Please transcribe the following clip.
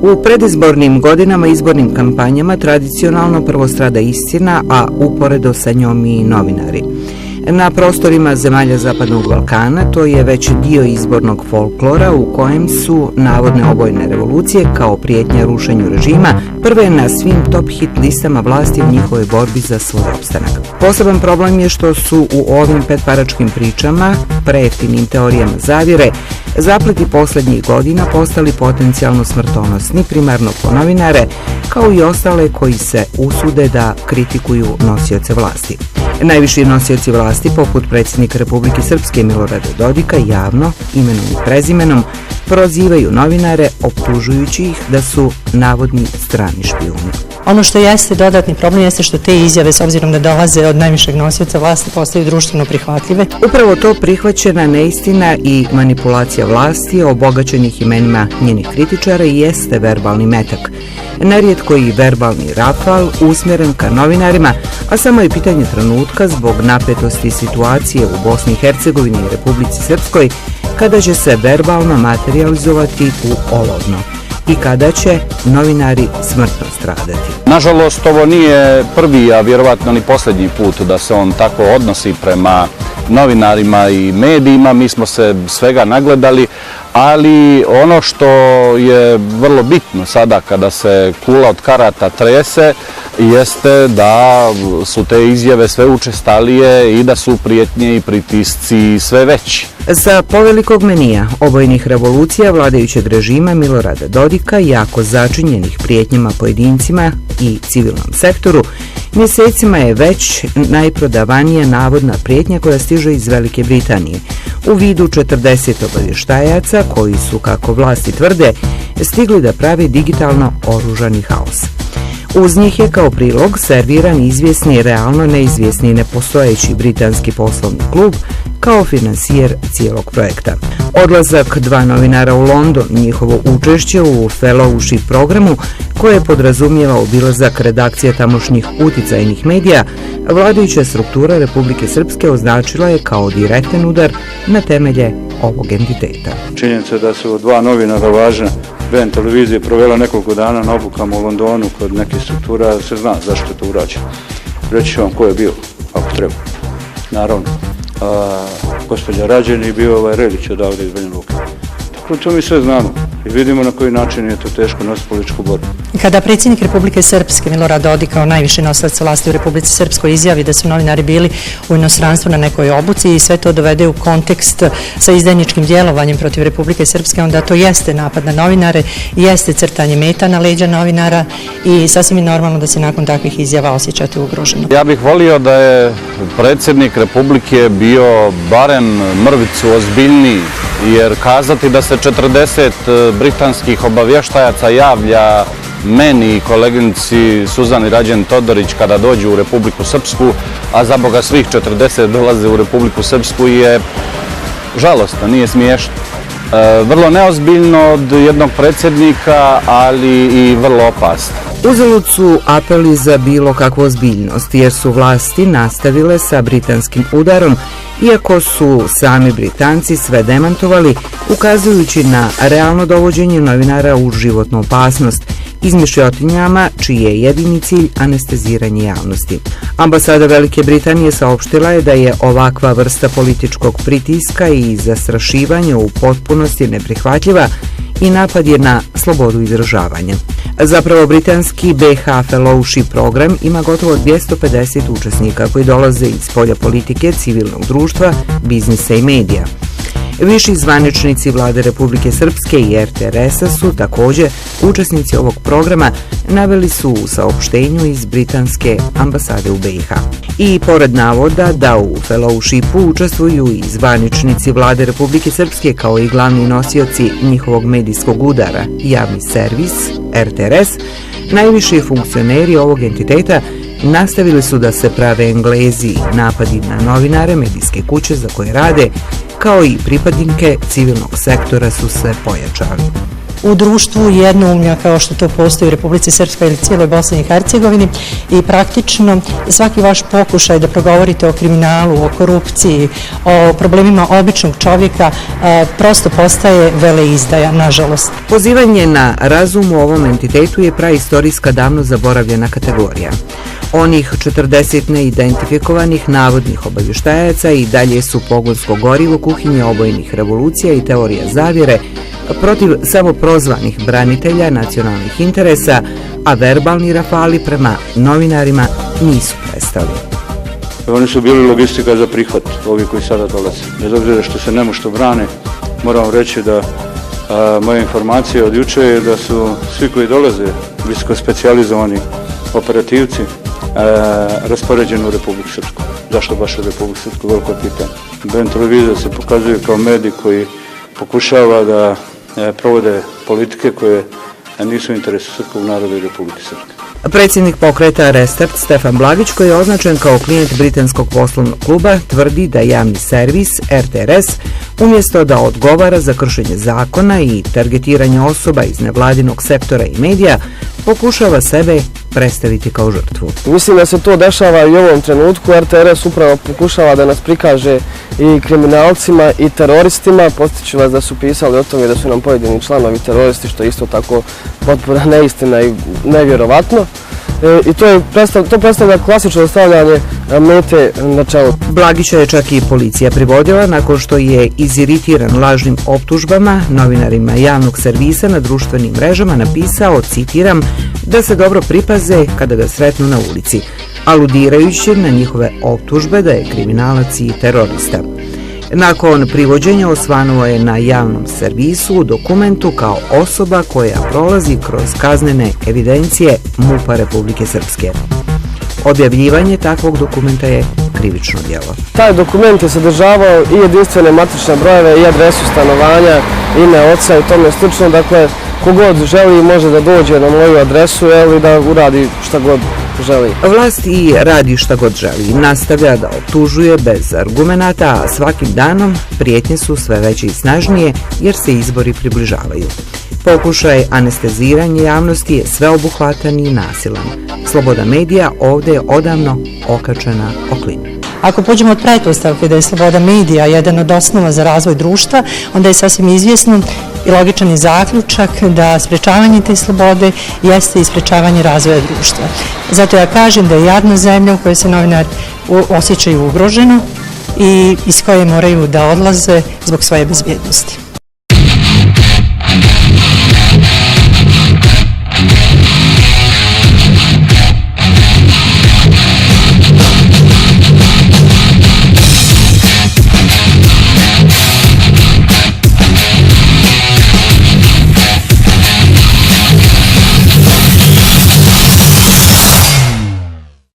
U predizbornim godinama, izbornim kampanjama tradicionalno prvo strada istina, a uporedo sa njom i novinari. Na prostorima zemalja Zapadnog Balkana to je već dio izbornog folklora u kojem su navodne obojene revolucije kao prijetnja rušenju režima prve na svim top hit listama vlasti u njihovoj borbi za svoj opstanak. Poseban problem je što su u ovim petparačkim pričama, prejeftinim teorijama zavjere, zapleti posljednjih godina postali potencijalno smrtonosni, primarno po novinare, kao i ostale koji se usude da kritikuju nosioce vlasti. Najviši nosioci vlasti, poput predsjednika Republike Srpske Milorada Dodika, javno, imenom i prezimenom, prozivaju novinare, optužujući ih da su navodni strani špijuni. Ono što jeste dodatni problem jeste što te izjave, s obzirom da dolaze od najvišeg nosioca vlasti, postaju društveno prihvatljive. Upravo to prihvaćena neistina i manipulacija vlasti obogaćenih imenima njenih kritičara jeste verbalni metak. Nerijetko i verbalni rafal usmjeren ka novinarima, a samo je pitanje trenutka zbog napetosti situacije u Bosni i Hercegovini i Republici Srpskoj kada će se verbalno materializovati u olovno i kada će novinari smrtno stradati. Nažalost, ovo nije prvi, a vjerovatno ni posljednji put da se on tako odnosi prema novinarima i medijima. Mi smo se svega nagledali, ali ono što je vrlo bitno sada kada se kula od karata trese jeste da su te izjave sve učestalije i da su prijetnje i pritisci sve veći. Za povelikog menija obojnih revolucija vladajućeg režima Milorada Dodika, jako začinjenih prijetnjama pojedincima i civilnom sektoru, mjesecima je već najprodavanija navodna prijetnja koja stiže iz Velike Britanije u vidu 40 obavještajaca koji su, kako vlasti tvrde, stigli da prave digitalno oružani haos. Uz njih je kao prilog serviran izvjesni, realno neizvjesni i nepostojeći britanski poslovni klub kao finansijer cijelog projekta. Odlazak dva novinara u London, njihovo učešće u fellowship programu koje podrazumijeva obilazak redakcija tamošnjih uticajnih medija, vladajuća struktura Republike Srpske označila je kao direktan udar na temelje ovog entiteta. Činjenica da su dva novinara važna BN televizije provela nekoliko dana na obukama u Londonu kod nekih struktura, se zna zašto je to urađeno. Reći ću vam ko je bio, ako treba. Naravno, gospođa Rađen i bio Relić odavde iz Banja Luke. Tako to mi sve znamo i vidimo na koji način je to teško nositi političku borbu. Kada predsjednik Republike Srpske Milorad Dodik kao najviši nosilac vlasti u Republici Srpskoj izjavi da su novinari bili u inostranstvu na nekoj obuci i sve to dovede u kontekst sa izdajničkim djelovanjem protiv Republike Srpske, onda to jeste napad na novinare, jeste crtanje meta na leđa novinara i sasvim je normalno da se nakon takvih izjava osjećate ugroženo. Ja bih volio da je predsjednik Republike bio barem mrvicu ozbiljniji, jer kazati da se 40 britanskih obavještajaca javlja meni i koleginici Suzani Rađen Todorić kada dođu u Republiku Srpsku, a za Boga svih 40 dolaze u Republiku Srpsku, je žalostno, nije smiješno. Vrlo neozbiljno od jednog predsjednika, ali i vrlo opasno. Uzalud su apeli za bilo kakvu ozbiljnost, jer su vlasti nastavile sa britanskim udarom, iako su sami Britanci sve demantovali, ukazujući na realno dovođenje novinara u životnu opasnost, izmišljotinjama čiji je jedini cilj anesteziranje javnosti. Ambasada Velike Britanije saopštila je da je ovakva vrsta političkog pritiska i zastrašivanja u potpunosti neprihvatljiva i napad je na slobodu izražavanja. Zapravo, britanski BH Fellowship program ima gotovo 250 učesnika koji dolaze iz polja politike, civilnog društva, biznisa i medija. Viši zvaničnici vlade Republike Srpske i RTRS-a su također učesnici ovog programa, naveli su u saopštenju iz britanske ambasade u BiH. I pored navoda da u fellowshipu učestvuju i zvaničnici vlade Republike Srpske kao i glavni nosioci njihovog medijskog udara, javni servis, RTRS, najviši funkcioneri ovog entiteta nastavili su da se prave Englezi, napadi na novinare, medijske kuće za koje rade, kao i pripadnike civilnog sektora su se pojačali. u društvu jednoumlja kao što to postoji u Republici Srpskoj ili cijeloj Bosni i Hercegovini i praktično svaki vaš pokušaj da progovorite o kriminalu, o korupciji, o problemima običnog čovjeka prosto postaje veleizdaja, nažalost. Pozivanje na razum u ovom entitetu je praistorijska davno zaboravljena kategorija. Onih 40 neidentifikovanih navodnih obavještajaca i dalje su pogonsko gorivo kuhinje obojnih revolucija i teorija zavjere protiv samoprozvanih branitelja nacionalnih interesa, a verbalni rafali prema novinarima nisu prestali. Oni su bili logistika za prihvat, ovi koji sada dolaze. Bez obzira što se nemošto brane, moram reći da moja informacija od juče je da su svi koji dolaze visoko specijalizovani operativci raspoređeni u Republiku Srpsku. Zašto baš u Republiku Srpsku? Veliko pitanje. BN televizija se pokazuje kao medij koji pokušava da provode politike koje nisu u interesu srpskog naroda i Republike Srpske. Predsjednik pokreta Restart Stefan Blagić, koji je označen kao klijent britanskog poslovnog kluba, tvrdi da javni servis RTRS umjesto da odgovara za kršenje zakona i targetiranje osoba iz nevladinog sektora i medija, pokušava sebe predstaviti kao žrtvu. Mislim da se to dešava i u ovom trenutku. RTRS upravo pokušava da nas prikaže i kriminalcima i teroristima. Podsjeću vas da su pisali o tome da su nam pojedini članovi teroristi, što je isto tako potpuna neistina i nevjerovatno. I to predstavlja klasično stavljanje mete na čelo. Blagića je čak i policija privodila nakon što je iziritiran lažnim optužbama novinarima javnog servisa na društvenim mrežama napisao, citiram, da se dobro pripaze kada ga sretnu na ulici, aludirajući na njihove optužbe da je kriminalac i terorista. Nakon privođenja osvanuo je na javnom servisu u dokumentu kao osoba koja prolazi kroz kaznene evidencije MUP-a Republike Srpske. Objavljivanje takvog dokumenta je krivično djelo. Taj dokument je sadržavao i jedinstvene matične brojeve i adresu stanovanja, ime oca i tome slično. Dakle, kogod želi može da dođe na moju adresu i da uradi šta god želi. Vlast i radi šta god želi. Nastavlja da optužuje bez argumenata, a svakim danom prijetnje su sve veće i snažnije jer se izbori približavaju. Pokušaj anesteziranja javnosti je sveobuhvatan i nasilan. Sloboda medija ovdje je odavno okačena o klin. Ako pođemo od pretpostavke da je sloboda medija jedan od osnova za razvoj društva, onda je sasvim izvjesno i logičan je zaključak da sprečavanje te slobode jeste i sprečavanje razvoja društva. Zato ja kažem da je jadna zemlja u kojoj se novinari osjećaju ugroženo i iz koje moraju da odlaze zbog svoje bezbjednosti.